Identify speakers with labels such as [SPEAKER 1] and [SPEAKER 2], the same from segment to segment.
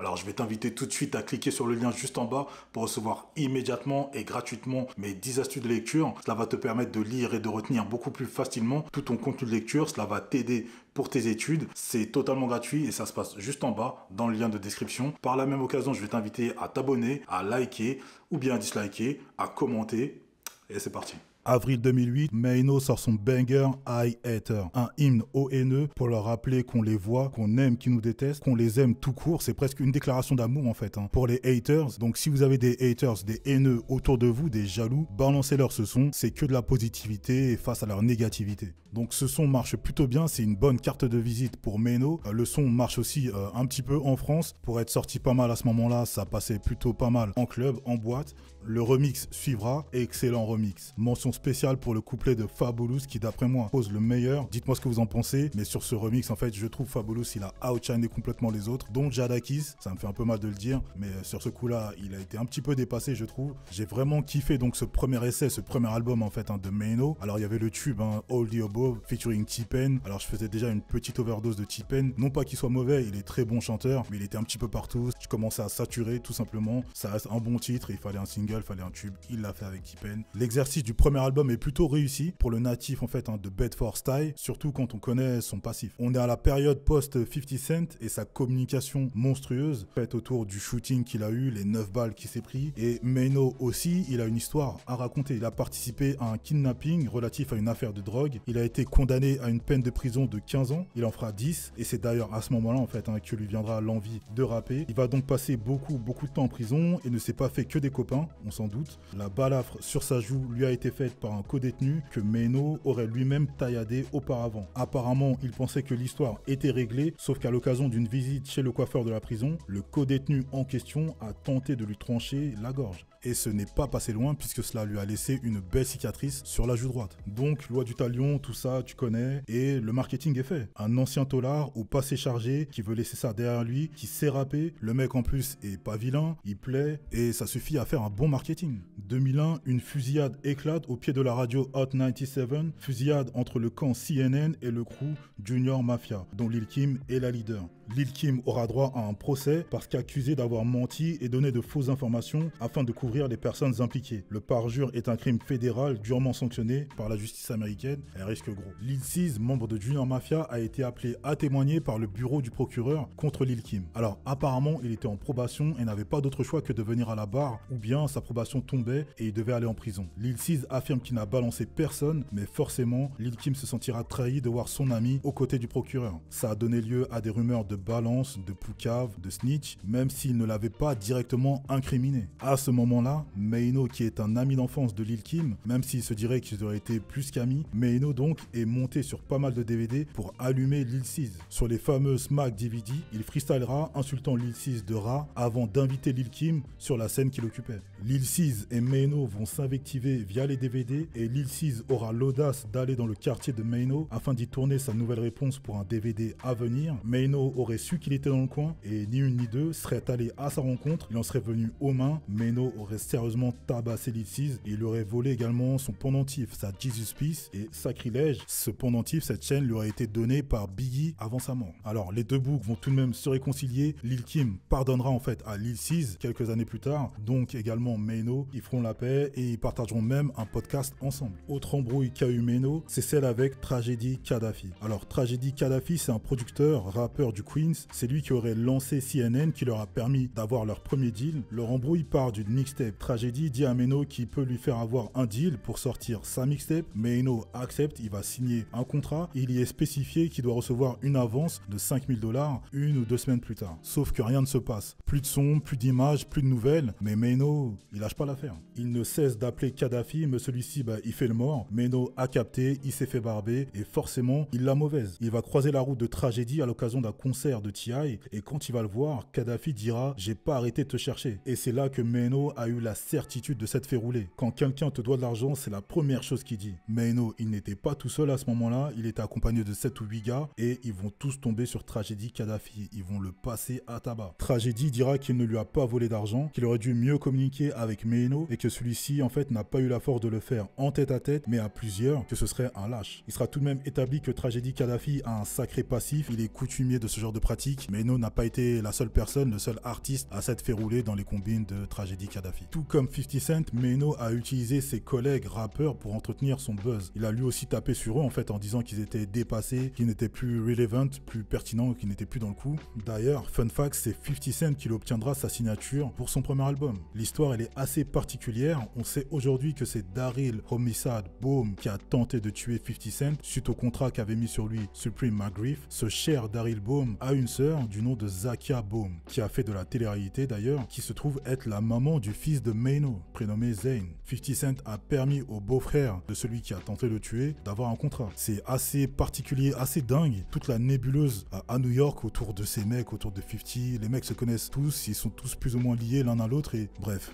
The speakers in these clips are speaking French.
[SPEAKER 1] Alors je vais t'inviter tout de suite à cliquer sur le lien juste en bas pour recevoir immédiatement et gratuitement mes 10 astuces de lecture. Cela va te permettre de lire et de retenir beaucoup plus facilement tout ton contenu de lecture. Cela va t'aider pour tes études. C'est totalement gratuit et ça se passe juste en bas dans le lien de description. Par la même occasion, je vais t'inviter à t'abonner, à liker ou bien à disliker, à commenter. Et c'est parti. Avril 2008, Maino sort son banger I Hater, un hymne aux haineux pour leur rappeler qu'on les voit, qu'on aime, qu'ils nous détestent, qu'on les aime tout court. C'est presque une déclaration d'amour en fait pour les haters. Donc si vous avez des haters, des haineux autour de vous, des jaloux, balancez-leur ce son. C'est que de la positivité face à leur négativité. Donc ce son marche plutôt bien, c'est une bonne carte de visite pour Maino. Le son marche aussi un petit peu en France. Pour être sorti pas mal à ce moment-là, ça passait plutôt pas mal en club, en boîte. Le remix suivra, excellent remix. Mention spéciale pour le couplet de Fabulous qui d'après moi pose le meilleur. Dites-moi ce que vous en pensez, mais sur ce remix en fait je trouve Fabulous il a outshiné complètement les autres, dont Jadakiss, ça me fait un peu mal de le dire, mais sur ce coup-là il a été un petit peu dépassé je trouve. J'ai vraiment kiffé donc ce premier essai, ce premier album en fait de Maino. Alors il y avait le tube All the Above featuring T-Pain. Alors je faisais déjà une petite overdose de T-Pain, non pas qu'il soit mauvais, il est très bon chanteur, mais il était un petit peu partout. Je commençais à saturer tout simplement. Ça reste un bon titre, il fallait un single, il fallait un tube, il l'a fait avec T-Pain. L'exercice du premier album est plutôt réussi pour le natif en fait de Bedford Style, surtout quand on connaît son passif. On est à la période post-50 Cent et sa communication monstrueuse faite autour du shooting qu'il a eu, les 9 balles qu'il s'est pris. Et Maino aussi, il a une histoire à raconter. Il a participé à un kidnapping relatif à une affaire de drogue. Il a été condamné à une peine de prison de 15 ans. Il en fera 10 et c'est d'ailleurs à ce moment-là en fait que lui viendra l'envie de rapper. Il va donc passer beaucoup de temps en prison et ne s'est pas fait que des copains, on s'en doute. La balafre sur sa joue lui a été faite par un co-détenu que Maino aurait lui-même tailladé auparavant. Apparemment, il pensait que l'histoire était réglée, sauf qu'à l'occasion d'une visite chez le coiffeur de la prison, le co-détenu en question a tenté de lui trancher la gorge. Et ce n'est pas passé loin puisque cela lui a laissé une belle cicatrice sur la joue droite. Donc, loi du talion, tout ça, tu connais, et le marketing est fait. Un ancien tolard au passé chargé qui veut laisser ça derrière lui, qui sait rapper, le mec en plus est pas vilain, il plaît, et ça suffit à faire un bon marketing. 2001, une fusillade éclate au pied de la radio Hot 97, fusillade entre le camp CNN et le crew Junior Mafia, dont Lil Kim est la leader. Lil Kim aura droit à un procès parce qu'accusé d'avoir menti et donné de fausses informations afin de couvrir les personnes impliquées. Le parjure est un crime fédéral durement sanctionné par la justice américaine. Elle risque gros. Lil Cease, membre de Junior Mafia, a été appelé à témoigner par le bureau du procureur contre Lil Kim. Alors apparemment, il était en probation et n'avait pas d'autre choix que de venir à la barre, ou bien sa probation tombait et il devait aller en prison. Lil Cease affirme qu'il n'a balancé personne, mais forcément, Lil Kim se sentira trahi de voir son ami aux côtés du procureur. Ça a donné lieu à des rumeurs de balance, de poucave, de snitch, même s'il ne l'avait pas directement incriminé. À ce moment-là, Maino, qui est un ami d'enfance de Lil Kim, même s'il se dirait qu'ils auraient été plus qu'amis, Maino donc est monté sur pas mal de DVD pour allumer Lil Cease. Sur les fameux Smack DVD, il freestylera insultant Lil Cease de rat avant d'inviter Lil Kim sur la scène qu'il occupait. Lil Cease et Maino vont s'invectiver via les DVD et Lil Cease aura l'audace d'aller dans le quartier de Maino afin d'y tourner sa nouvelle réponse pour un DVD à venir. Maino aurait su qu'il était dans le coin et ni une ni deux seraient allés à sa rencontre. Il en serait venu aux mains. Maino aurait sérieusement tabassé Lil Cease et il aurait volé également son pendentif, sa Jesus Piece, et sacrilège, ce pendentif, cette chaîne lui aurait été donnée par Biggie avant sa mort. Alors les deux boucs vont tout de même se réconcilier. Lil Kim pardonnera en fait à Lil Cease quelques années plus tard, donc également Maino. Ils feront la paix et ils partageront même un podcast ensemble. Autre embrouille qu'a eu Maino, c'est celle avec Tragedy Khadafi. Alors Tragedy Khadafi, c'est un producteur, rappeur du Queens. C'est lui qui aurait lancé CNN, qui leur a permis d'avoir leur premier deal. Leur embrouille part d'une mixtape. Tragedy dit à Maino qu'il peut lui faire avoir un deal pour sortir sa mixtape. Maino accepte, il va signer un contrat. Il y est spécifié qu'il doit recevoir une avance de 5000 $, 1 ou 2 semaines plus tard. Sauf que rien ne se passe. Plus de sons, plus d'images, plus de nouvelles. Mais Maino, il lâche pas l'affaire. Il ne cesse d'appeler Kadhafi, mais celui-ci, il fait le mort. Maino a capté, il s'est fait barber et forcément, il l'a mauvaise. Il va croiser la route de Tragedy à l'occasion d'un concert de T.I. et quand il va le voir, Kadhafi dira « J'ai pas arrêté de te chercher ». Et c'est là que Maino a eu la certitude de s'être fait rouler. Quand quelqu'un te doit de l'argent, c'est la première chose qu'il dit. Maino, il n'était pas tout seul à ce moment-là, il était accompagné de 7 ou 8 gars et ils vont tous tomber sur Tragedy Kadhafi. Ils vont le passer à tabac. Tragedy dira qu'il ne lui a pas volé d'argent, qu'il aurait dû mieux communiquer avec Maino et que celui-ci en fait n'a pas eu la force de le
[SPEAKER 2] faire en tête-à-tête, mais à plusieurs, que ce serait un lâche. Il sera tout de même établi que Tragedy Kadhafi a un sacré passif, il est coutumier de ce genre de pratique. Mano n'a pas été la seule personne, le seul artiste à s'être fait rouler dans les combines de Tragedy Kadhafi. Tout comme 50 Cent, Mano a utilisé ses collègues rappeurs pour entretenir son buzz. Il a lui aussi tapé sur eux en fait en disant qu'ils étaient dépassés, qu'ils n'étaient plus relevant, plus pertinents, qu'ils n'étaient plus dans le coup. D'ailleurs, fun fact, c'est 50 Cent qui obtiendra sa signature pour son premier album. L'histoire elle est assez particulière. On sait aujourd'hui que c'est Daryl Homicide Boom qui a tenté de tuer 50 Cent suite au contrat qu'avait mis sur lui Supreme McGriff. Ce cher Daryl Boom a une sœur du nom de Zakia Boom qui a fait de la télé-réalité d'ailleurs, qui se trouve être la maman du fils de Mano, prénommé Zane. 50 Cent a permis au beau-frère de celui qui a tenté de le tuer d'avoir un contrat. C'est assez particulier, assez dingue, toute la nébuleuse à New York autour de ces mecs, autour de 50. Les mecs se connaissent tous, ils sont tous plus ou moins liés l'un à l'autre et bref.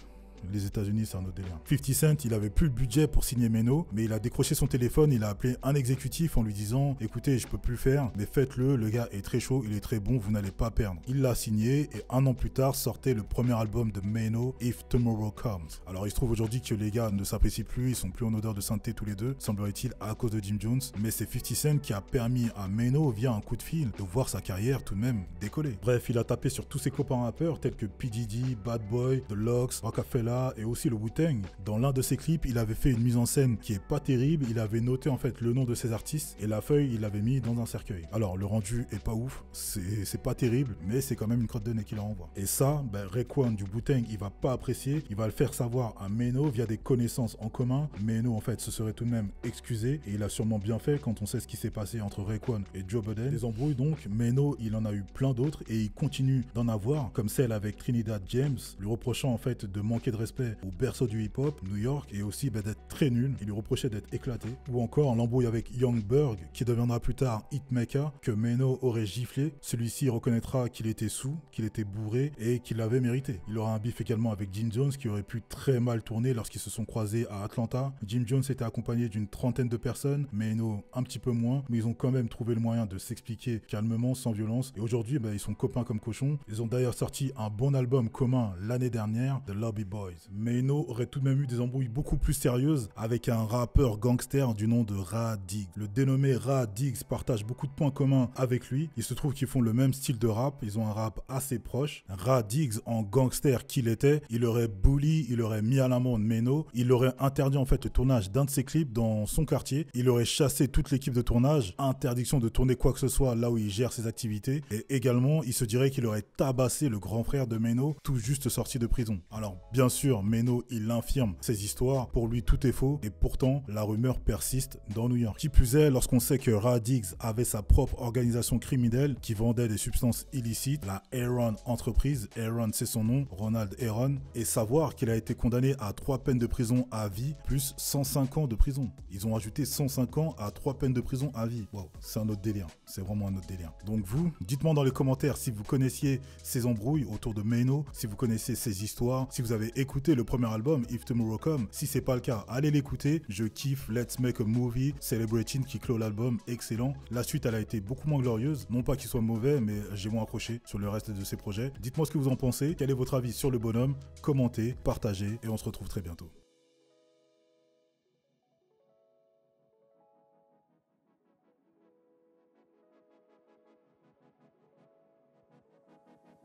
[SPEAKER 2] Les États-Unis, c'est un autre délire. 50 Cent, il avait plus le budget pour signer Mano, mais il a décroché son téléphone, il a appelé un exécutif en lui disant « Écoutez, je peux plus le faire, mais faites-le, le gars est très chaud, il est très bon, vous n'allez pas perdre. » Il l'a signé et un an plus tard sortait le premier album de Mano, If Tomorrow Comes. Alors il se trouve aujourd'hui que les gars ne s'apprécient plus, ils sont plus en odeur de sainteté tous les deux, semblerait-il à cause de Jim Jones, mais c'est 50 Cent qui a permis à Mano, via un coup de fil, de voir sa carrière tout de même décoller. Bref, il a tapé sur tous ses copains rappeurs tels que P. Diddy, Bad Boy, The Lox, Rockefeller et aussi le Wu-Tang. Dans l'un de ses clips, il avait fait une mise en scène qui est pas terrible, il avait noté en fait le nom de ses artistes et la feuille il l'avait mis dans un cercueil. Alors le rendu est pas ouf, c'est pas terrible, mais c'est quand même une crotte de nez qu'il renvoie. Et ça, Raekwon du Wu-Tang il va pas apprécier, il va le faire savoir à Mano via des connaissances en commun. Mano en fait se serait tout de même excusé et il a sûrement bien fait quand on sait ce qui s'est passé entre Raekwon et Joe Budden. Des embrouilles donc, Mano il en a eu plein d'autres et il continue d'en avoir, comme celle avec Trinidad James, lui reprochant en fait de manquer de respect au berceau du hip-hop, New York, et aussi d'être très nul. Il lui reprochait d'être éclaté. Ou encore l'embrouille avec Young Berg, qui deviendra plus tard Hitmaker, que Mano aurait giflé. Celui-ci reconnaîtra qu'il était sous, qu'il était bourré et qu'il l'avait mérité. Il aura un bif également avec Jim Jones, qui aurait pu très mal tourner lorsqu'ils se sont croisés à Atlanta. Jim Jones était accompagné d'une trentaine de personnes, Mano un petit peu moins, mais ils ont quand même trouvé le moyen de s'expliquer calmement, sans violence. Et aujourd'hui, ils sont copains comme cochons. Ils ont d'ailleurs sorti un bon album commun l'année dernière, The Lobby Boys. Mano aurait tout de même eu des embrouilles beaucoup plus sérieuses avec un rappeur gangster du nom de Ra Diggs. Le dénommé Ra Diggs partage beaucoup de points communs avec lui. Il se trouve qu'ils font le même style de rap, ils ont un rap assez proche. Ra Diggs, en gangster qu'il était, il aurait bully, il aurait mis à l'amende Mano, il aurait interdit en fait le tournage d'un de ses clips dans son quartier, il aurait chassé toute l'équipe de tournage, interdiction de tourner quoi que ce soit là où il gère ses activités, et également il se dirait qu'il aurait tabassé le grand frère de Mano, tout juste sorti de prison. Alors bien sûr, Mano il infirme ces histoires, pour lui tout est faux, et pourtant la rumeur persiste dans New York. Qui plus est, lorsqu'on sait que Ra Diggs avait sa propre organisation criminelle qui vendait des substances illicites, la Aaron Entreprise, Aaron c'est son nom, Ronald Aaron, et savoir qu'il a été condamné à 3 peines de prison à vie plus 105 ans de prison. Ils ont ajouté 105 ans à 3 peines de prison à vie. Wow, c'est un autre délire, c'est vraiment un autre délire. Donc vous, dites-moi dans les commentaires si vous connaissiez ces embrouilles autour de Mano, si vous connaissez ces histoires, si vous avez écouté le premier album If Tomorrow Comes. Si c'est pas le cas, allez l'écouter. Je kiffe Let's Make a Movie, Celebrating qui clôt l'album, excellent. La suite elle a été beaucoup moins glorieuse, non pas qu'il soit mauvais, mais j'ai moins accroché sur le reste de ses projets. Dites-moi ce que vous en pensez, quel est votre avis sur le bonhomme, commentez, partagez et on se retrouve très bientôt.